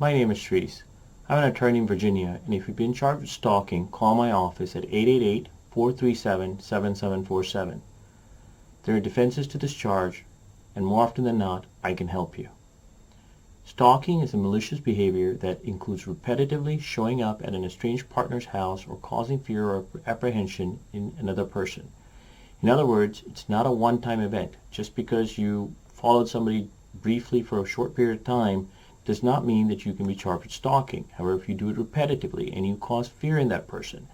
My name is Shrees. I'm an attorney in Virginia, and if you've been charged with stalking, call my office at 888-437-7747. There are defenses to this charge, and more often than not, I can help you. Stalking is a malicious behavior that includes repetitively showing up at an estranged partner's house or causing fear or apprehension in another person. In other words, it's not a one-time event. Just because you followed somebody briefly for a short period of time does not mean that you can be charged with stalking. However, if you do it repetitively and you cause fear in that person,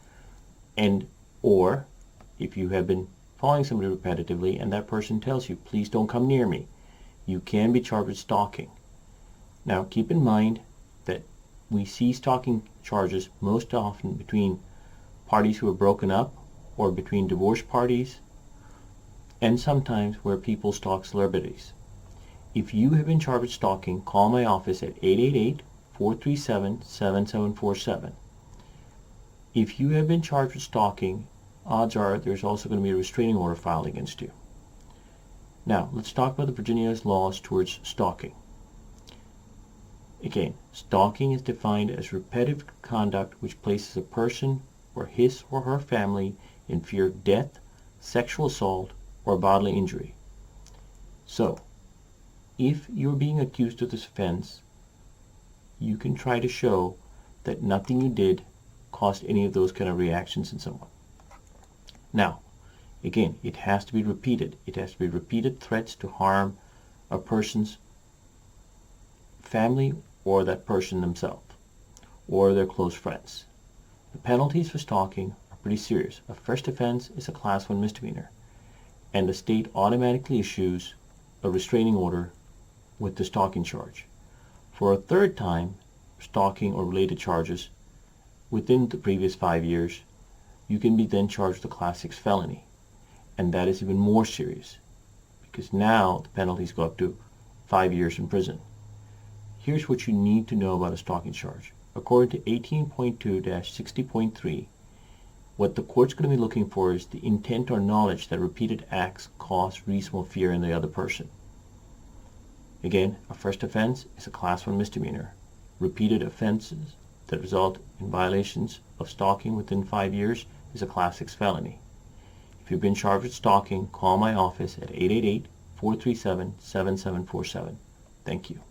or if you have been following somebody repetitively and that person tells you, please don't come near me, you can be charged with stalking. Now, keep in mind that we see stalking charges most often between parties who are broken up or between divorced parties, and sometimes where people stalk celebrities. If you have been charged with stalking, call my office at 888-437-7747. If you have been charged with stalking, odds are there's also going to be a restraining order filed against you. Now, let's talk about the Virginia's laws towards stalking. Again, stalking is defined as repetitive conduct which places a person or his or her family in fear of death, sexual assault, or bodily injury. So, if you're being accused of this offense, you can try to show that nothing you did caused any of those kind of reactions in someone. Now, again, it has to be repeated. It has to be repeated threats to harm a person's family or that person themselves or their close friends. The penalties for stalking are pretty serious. A first offense is a Class 1 misdemeanor, and the state automatically issues a restraining order with the stalking charge. For a third time, stalking or related charges within the previous 5 years, you can be then charged with a Class 6 felony, and that is even more serious because now the penalties go up to 5 years in prison. Here's what you need to know about a stalking charge. According to 18.2-60.3, what the court's going to be looking for is the intent or knowledge that repeated acts cause reasonable fear in the other person. Again, a first offense is a Class 1 misdemeanor. Repeated offenses that result in violations of stalking within 5 years is a Class 6 felony. If you've been charged with stalking, call my office at 888-437-7747. Thank you.